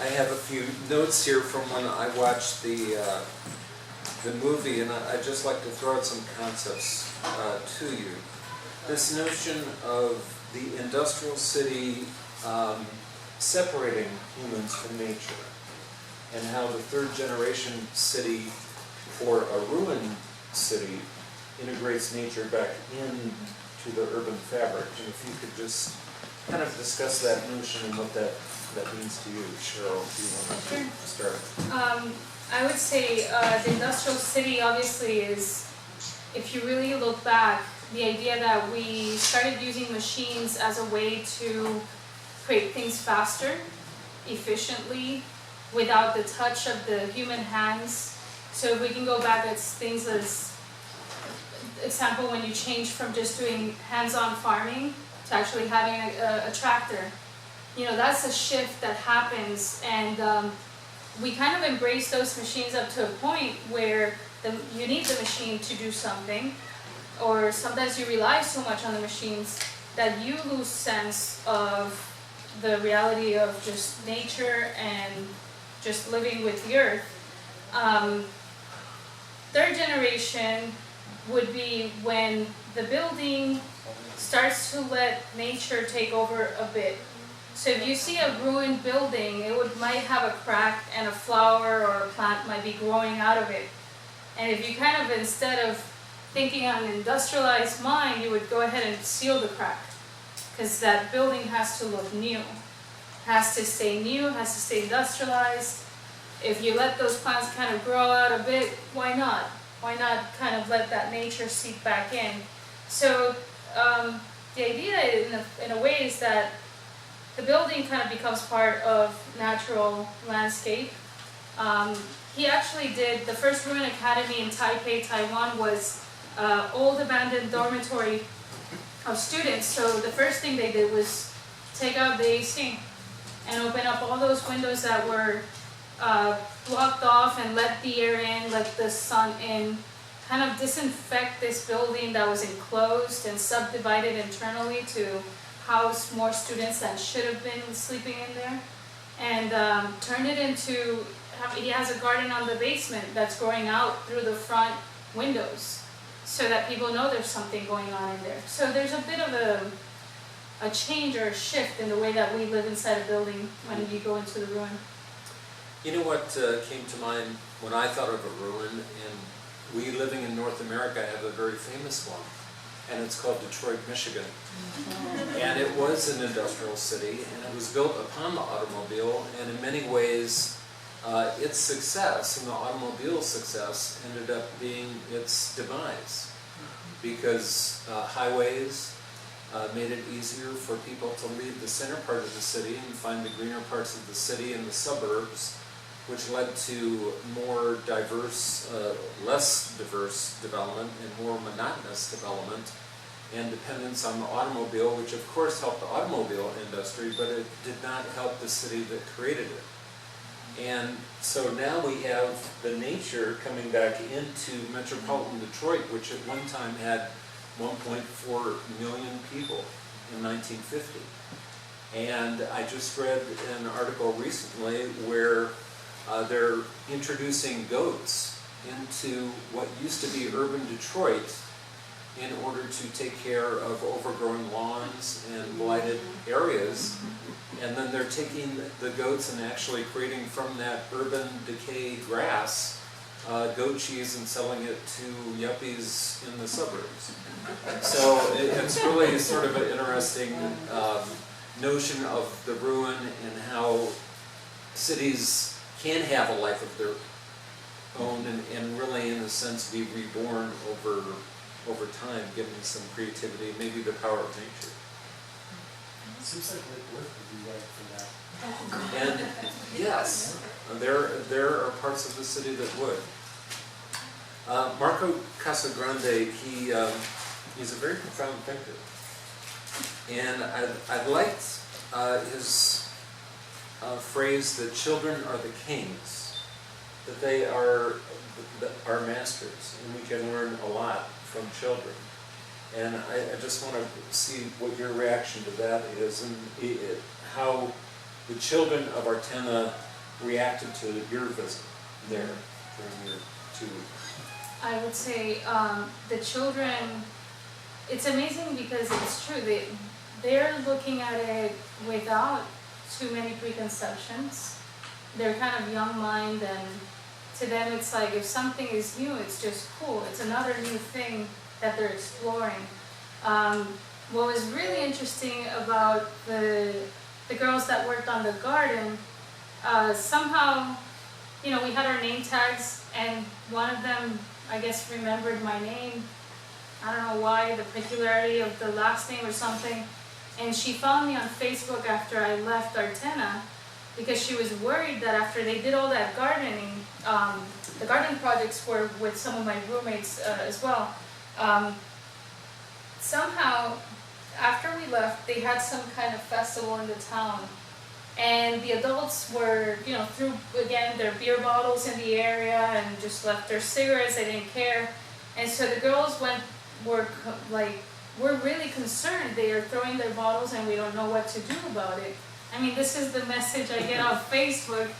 I have a few notes here from when I watched the movie, and I'd just like to throw out some concepts to you. This notion of the industrial city separating humans from nature, and how the third generation city, or a ruined city, integrates nature back into the urban fabric. And if you could just kind of discuss that notion and what that means to you. Cheryl, do you want to start? I would say the industrial city obviously is, if you really look back, the idea that we started using machines as a way to create things faster, efficiently, without the touch of the human hands. So if we can go back at things as, example, when you change from just doing hands-on farming to actually having a tractor, you know, that's a shift that happens, and we kind of embrace those machines up to a point where you need the machine to do something, or sometimes you rely so much on the machines that you lose sense of the reality of just nature and just living with the earth. Third generation would be when the building starts to let nature take over a bit. So if you see a ruined building, might have a crack and a flower or a plant might be growing out of it. And if you kind of, instead of thinking on an industrialized mind, you would go ahead and seal the crack, because that building has to look new, has to stay new, has to stay industrialized. If you let those plants kind of grow out a bit, why not? Why not kind of let that nature seep back in? So the idea in a way is that the building kind of becomes part of natural landscape. He actually did, the first Ruin Academy in Taipei, Taiwan was old abandoned dormitory of students. So the first thing they did was take out the AC and open up all those windows that were blocked off and let the air in, let the sun in, kind of disinfect this building that was enclosed and subdivided internally to house more students than should have been sleeping in there, and turn it into, he has a garden on the basement that's growing out through the front windows so that people know there's something going on in there. So there's a bit of a change or a shift in the way that we live inside a building when you go into the ruin. You know what came to mind when I thought of a ruin, and we living in North America have a very famous one, and it's called Detroit, Michigan. And it was an industrial city, and it was built upon the automobile, and in many ways its success and the automobile's success ended up being its demise, because highways made it easier for people to leave the center part of the city and find the greener parts of the city and the suburbs, which led to more diverse, less diverse development and more monotonous development, and dependence on the automobile, which of course helped the automobile industry, but it did not help the city that created it. And so now we have the nature coming back into metropolitan Detroit, which at one time had 1.4 million people in 1950. And I just read an article recently where they're introducing goats into what used to be urban Detroit in order to take care of overgrown lawns and blighted areas. And then they're taking the goats and actually creating from that urban decay grass goat cheese and selling it to yuppies in the suburbs. So it's really sort of an interesting notion of the ruin and how cities can have a life of their own and really, in a sense, be reborn over time, given some creativity, maybe the power of nature. It seems like Lake Worth would be right for that. And yes, there are parts of the city that would. Marco Casagrande, he's a very profound thinker, and I liked his phrase that children are the kings, that they are our masters, and we can learn a lot from children. And I just want to see what your reaction to that is, and how the children of Artena reacted to your visit there during your 2 weeks? I would say the children, it's amazing because it's true, they're looking at it without too many preconceptions. They're kind of young mind, and to them it's like if something is new, it's just cool. It's another new thing that they're exploring. What was really interesting about the girls that worked on the garden, somehow, you know, we had our name tags, and one of them, I guess, remembered my name. I don't know why, the peculiarity of the last name or something. And she found me on Facebook after I left Artena, because she was worried that after they did all that gardening, the garden projects were with some of my roommates as well. Somehow, after we left, they had some kind of festival in the town. And the adults were, you know, threw again their beer bottles in the area and just left their cigarettes. They didn't care. And so the girls were really concerned. They are throwing their bottles and we don't know what to do about it. I mean, this is the message I get off Facebook.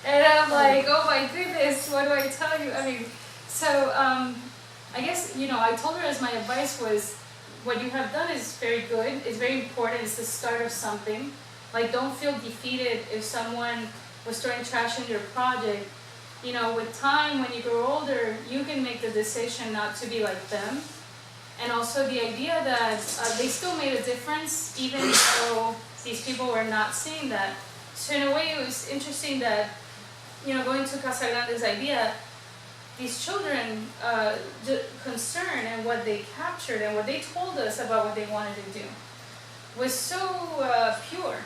And I'm like, oh my goodness, what do I tell you? I mean, so I guess, you know, I told her as my advice was, what you have done is very good. It's very important. It's the start of something. Like, don't feel defeated if someone was throwing trash in your project. You know, with time, when you grow older, you can make the decision not to be like them. And also the idea that they still made a difference, even though these people were not seeing that. So in a way, it was interesting that, you know, going to Casagrande's idea, these children, the concern and what they captured and what they told us about what they wanted to do was so pure.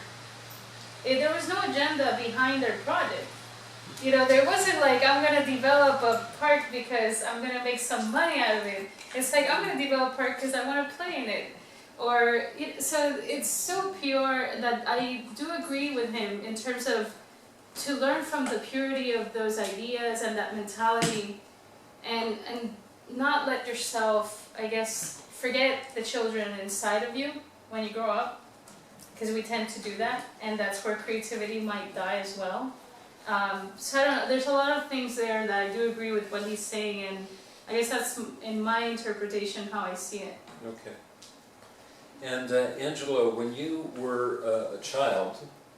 There was no agenda behind their project. You know, there wasn't like, I'm going to develop a park because I'm going to make some money out of it. It's like, I'm going to develop a park because I want to play in it. So it's so pure that I do agree with him in terms of to learn from the purity of those ideas and that mentality, and not let yourself, I guess, forget the children inside of you when you grow up, because we tend to do that, and that's where creativity might die as well. So I don't know, there's a lot of things there that I do agree with what he's saying, and I guess that's in my interpretation how I see it. Okay. And Angelo, when you were a child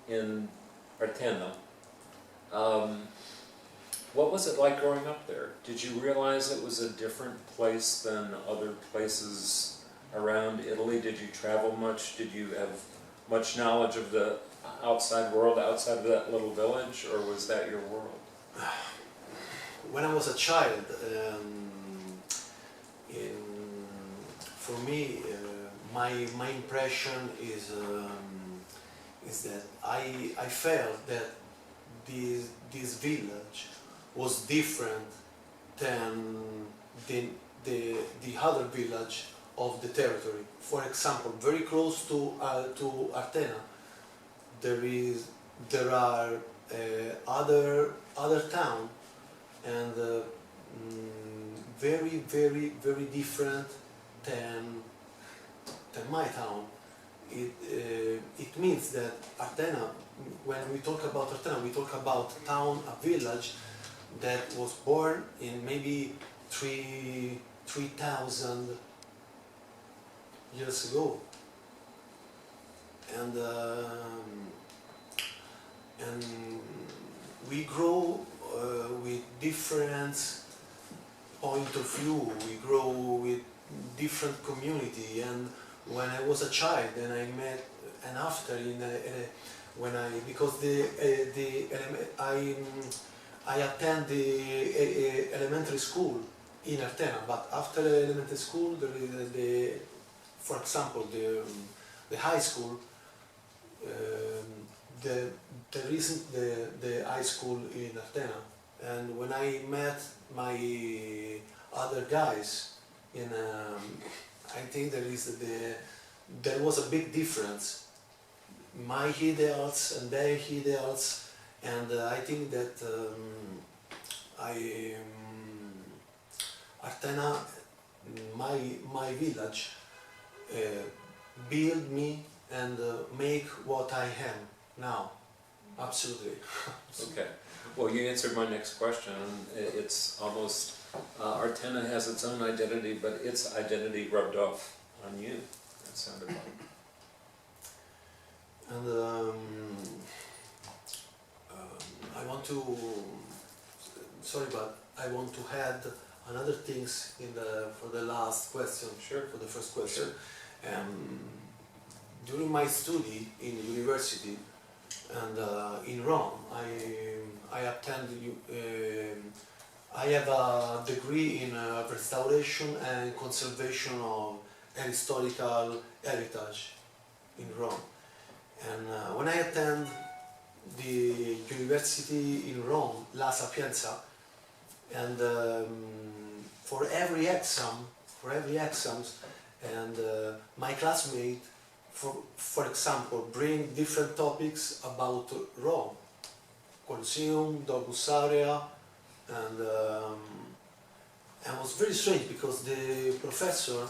in Artena, what was it like growing up there? Did you realize it was a different place than other places around Italy? Did you travel much? Did you have much knowledge of the outside world, outside of that little village, or was that your world? When I was a child, for me, my impression is that I felt that this village was different than the other village of the territory. For example, very close to Artena, there are other town, and very different than my town. It means that Artena, when we talk about Artena, we talk about a town, a village that was born in maybe 3,000 years ago, and we grow with different point of view. We grow with different community, and when I was a child, and I met, and after I attend the elementary school in Artena, but after elementary school there is for example, the high school. There isn't the high school in Artena, and when I met my other guys in I think there was a big difference, my ideals and their ideals, and I think that Artena, my village, build me and make what I am now. Absolutely. Okay. Well, you answered my next question. It's almost, Artena has its own identity, but its identity rubbed off on you, it sounded like. And I want to, sorry, but I want to add another things for the last question, Sure. for the first question. During my study in university and in Rome, I have a degree in restoration and conservation of historical heritage in Rome. And when I attend the university in Rome, La Sapienza, and for every exams, and my classmate, for example, bring different topics about Rome, Colosseum, Domus Aurea, and it was very strange because the professor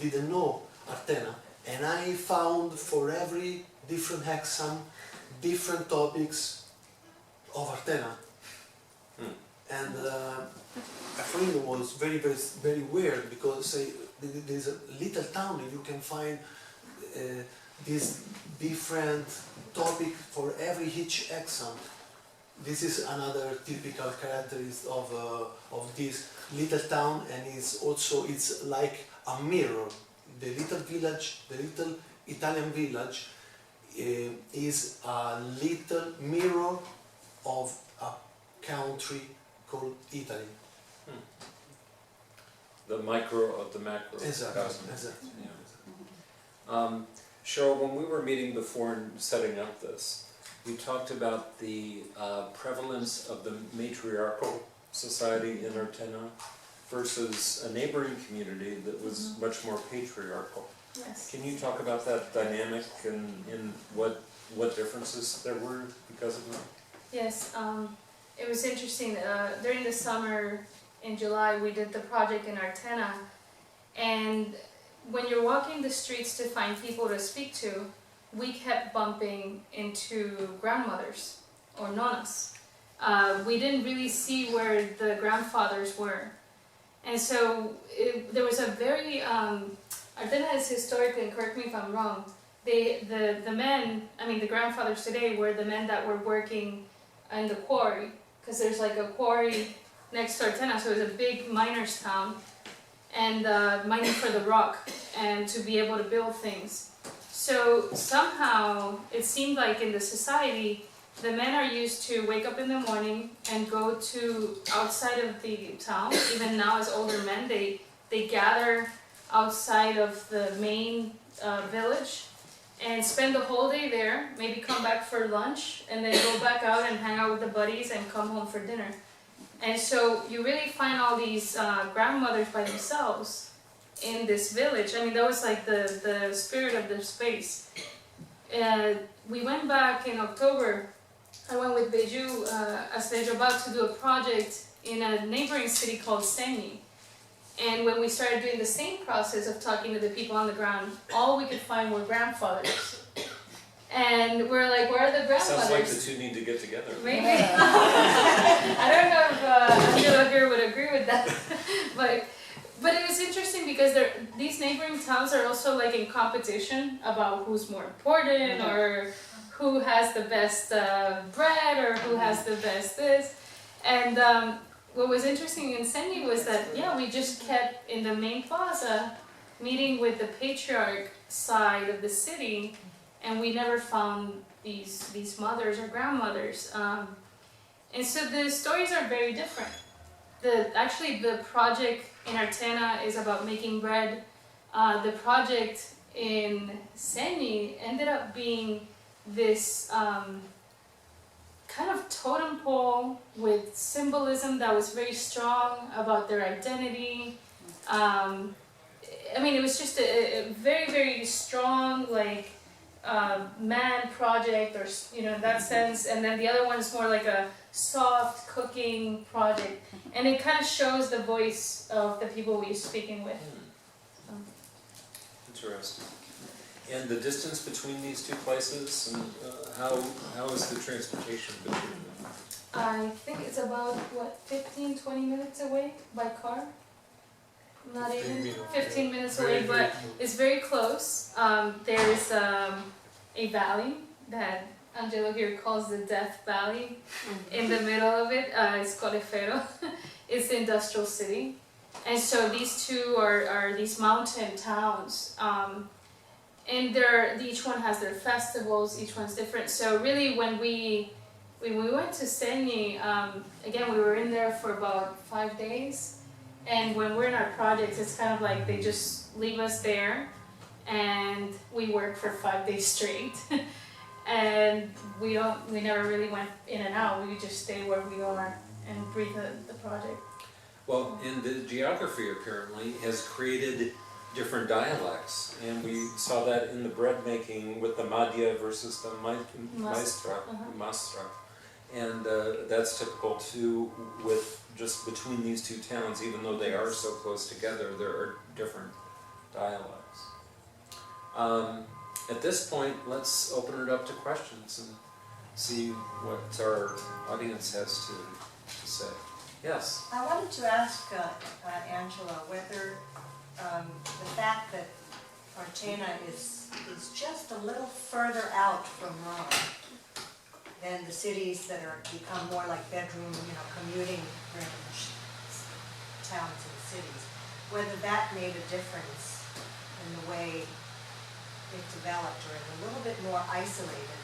didn't know Artena, and I found for every different exam different topics of Artena. And I think it was very, very, very weird because there's a little town and you can find this different topic for each exam. This is another typical characteristic of this little town, and it's like a mirror. The little village, the little Italian village, is a little mirror of a country called Italy. The micro of the macro. Exactly. Yeah. Cheryl, when we were meeting before and setting up this, we talked about the prevalence of the matriarchal society in Artena versus a neighboring community that was much more patriarchal. Yes. Can you talk about that dynamic and what differences there were because of that? Yes, it was interesting. During the summer in July, we did the project in Artena, and when you're walking the streets to find people to speak to, we kept bumping into grandmothers or nonas. We didn't really see where the grandfathers were. And so there was a very, Artena is historically, and correct me if I'm wrong, the men, I mean the grandfathers today were the men that were working in the quarry, because there's like a quarry next to Artena, so it was a big miners' town, and mining for the rock, and to be able to build things. So somehow it seemed like in the society, the men are used to wake up in the morning and go to outside of the town. Even now as older men, they gather outside of the main village and spend the whole day there, maybe come back for lunch, and then go back out and hang out with the buddies and come home for dinner. And so you really find all these grandmothers by themselves in this village. I mean, that was like the spirit of the space. We went back in October. I went with Beju as they're about to do a project in a neighboring city called Segni. And when we started doing the same process of talking to the people on the ground, all we could find were grandfathers. And we're like, where are the grandfathers? Sounds like the two need to get together. Maybe. I don't know if Angelo here would agree with that. But it was interesting because these neighboring towns are also like in competition about who's more important, or who has the best bread, or who has the best this. And what was interesting in Segni was that, yeah, we just kept in the main plaza meeting with the patriarch side of the city, and we never found these mothers or grandmothers. And so the stories are very different. Actually, the project in Artena is about making bread. The project in Segni ended up being this kind of totem pole with symbolism that was very strong about their identity. I mean, it was just a very, very strong, like, man project, or, you know, in that sense. And then the other one is more like a soft cooking project. And it kind of shows the voice of the people we're speaking with. Interesting. And the distance between these two places, and how is the transportation between them? I think it's about, what, 15, 20 minutes away by car? Not 15 even, minutes, 15 yeah. minutes Very, away, very but close. it's very close. There is a valley that Angelo here calls the Death Valley. In the middle of it, it's called Efero. It's the industrial city. And so these two are these mountain towns. And each one has their festivals, each one's different. So really when we went to Seni, again, we were in there for about 5 days. And when we're in our projects, it's kind of like they just leave us there and we work for 5 days straight. And we never really went in and out. We just stay where we are and breathe the project. Well, and the geography apparently has created different dialects, and we saw that in the bread making with the Madhya versus the Maestra, Mastra. And that's typical too with just between these two towns, even though they are so close together, there are different dialects. At this point, let's open it up to questions and see what our audience has to say. Yes? I wanted to ask Angela whether the fact that Partena is just a little further out from Rome than the cities that are become more like bedroom, commuting range towns and cities, whether that made a difference in the way it developed, or it's a little bit more isolated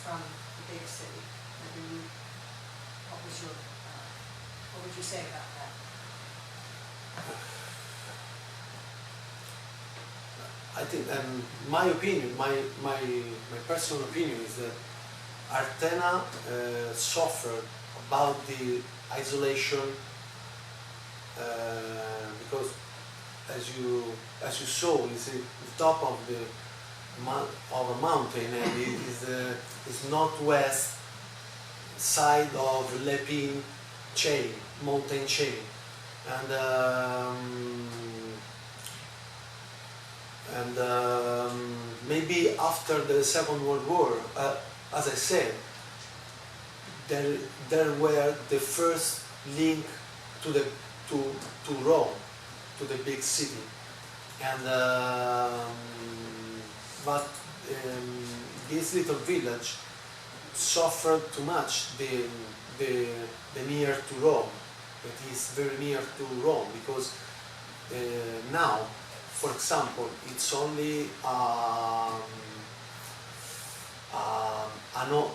from the big city. What would you say about that? I think, my opinion, my personal opinion is that Artena suffered about the isolation because, as you saw, it's the top of a mountain, and it is northwest side of Lepin chain, mountain chain, and maybe after the Second World War, as I said, there were the first link to Rome, to the big city, and but this little village suffered too much the near to Rome. It is very near to Rome because now, for example, it's only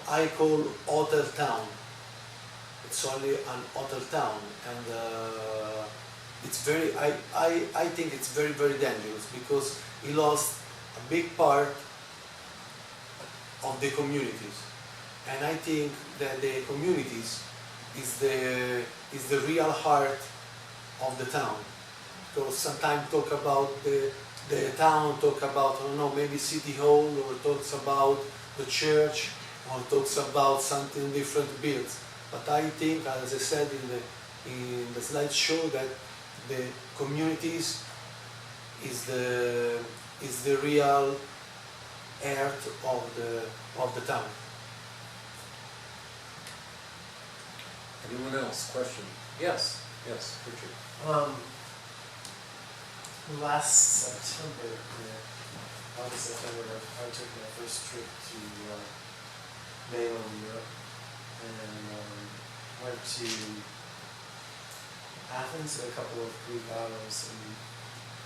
I call hotel town. It's only an hotel town, and it's very. I think it's very, very dangerous because he lost a big part of the communities, and I think that the communities is the real heart of the town. Because sometimes talk about the town, talk about, I don't know, maybe city hall, or talks about the church, or talks about something different built. But I think, as I said in the slideshow, that the communities is the real heart of the town. Anyone else? Question? Yes, Richard. Last September, August, September, I took my first trip to mainland Europe and went to Athens and a couple of Greek islands. And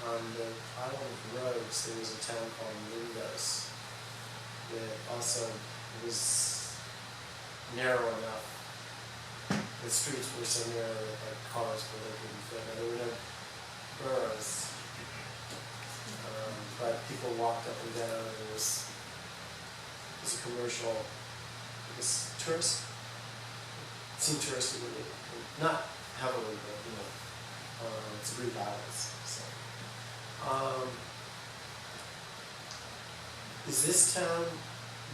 on the island of Rhodes, there was a town called Lindos that also was narrow enough. The streets were so narrow that like cars couldn't fit. Now, there were no boroughs. But people walked up and down, and it was a commercial, I guess, tourist. It seemed touristy to me. Not heavily, but it's Greek islands. So, is this town,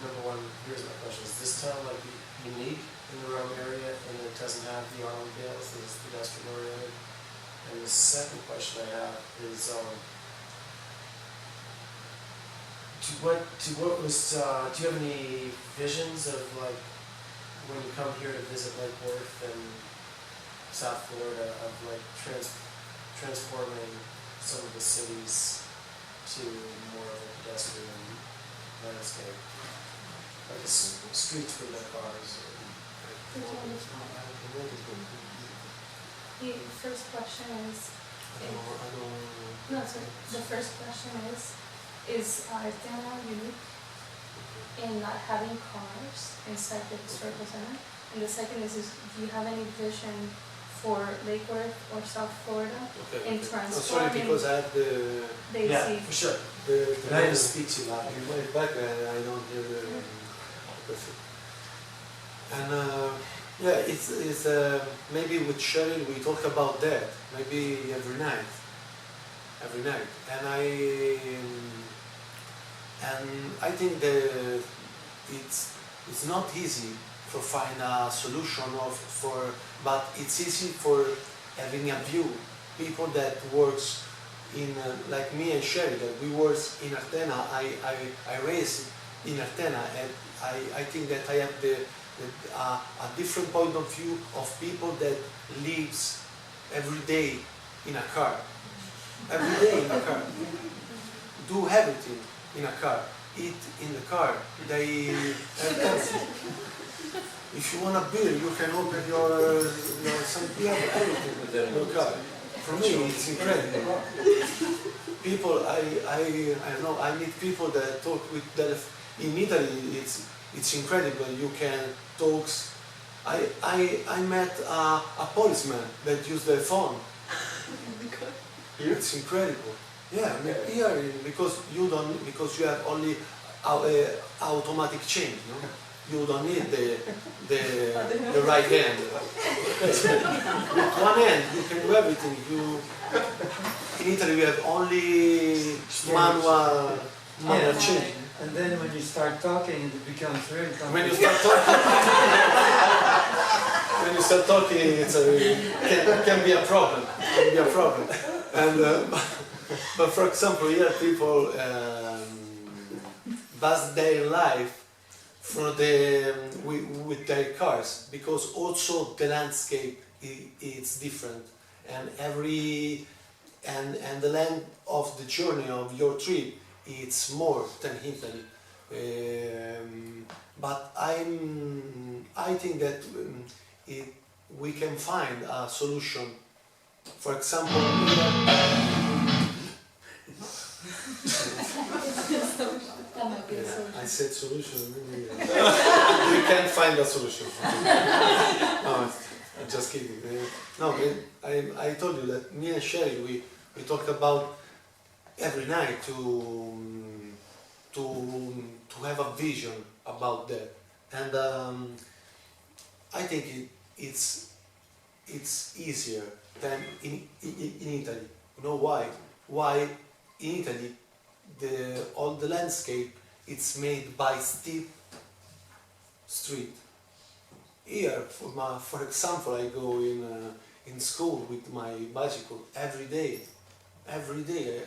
number one, here's my question, is this town like unique in the Rome area and it doesn't have the automobiles, it's pedestrian oriented? And the second question I have is, Do you have any visions of like when you come here to visit Lake Worth and South Florida of like transforming some of the cities to more of a pedestrian landscape, like streets with no cars? The first question is, no, sorry, the first question is Artena unique in not having cars inside the historical center? And the second is do you have any vision for Lake Worth or South Florida in transforming? Sorry, because I have the For sure. the I just speak too loud. in my back and I don't hear the person. And yeah, it's maybe with Cheryl we talk about that maybe every night, and I think that it's not easy to find a solution but it's easy for having a view. People that works in like me and Sherry, that we work in Artena. I raised in Artena, and I think that I have a different point of view of people that lives every day in a car. Every day in a car. Do everything in a car. Eat in the car. They have everything. If you want a beer, you can open some beer, everything in your car. For me, it's incredible. People, I know, I meet people that talk with that. In Italy, it's incredible. You can talk. I met a policeman that used their phone. Here, it's incredible. Yeah, I mean, here because you have only automatic change. No? You don't need the right hand. With one hand, you can do everything. In Italy, we have only manual change. And then when you start talking, it becomes very complicated. When you start talking, it can be a problem. And but for example, here people pass their life with their cars, because also the landscape is different, and the length of the journey of your trip it's more than Italy. But I think that we can find a solution. For example, I said solution. We can find a solution. No, I'm just kidding. No, I told you that me and Sherry we talk about every night to have a vision about that, and I think it's easier than in Italy. You know why? Why in Italy all the landscape it's made by steep street. Here, for example, I go in school with my bicycle every day. Every day,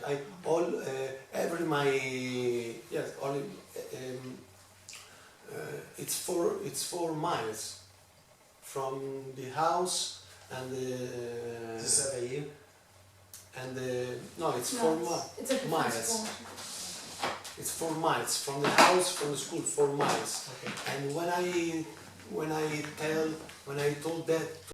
it's 4 miles from the house and Is this FAU? no, it's 4 miles. It's a different school. It's 4 miles from the house, from the school, 4 miles. Okay. And when I told that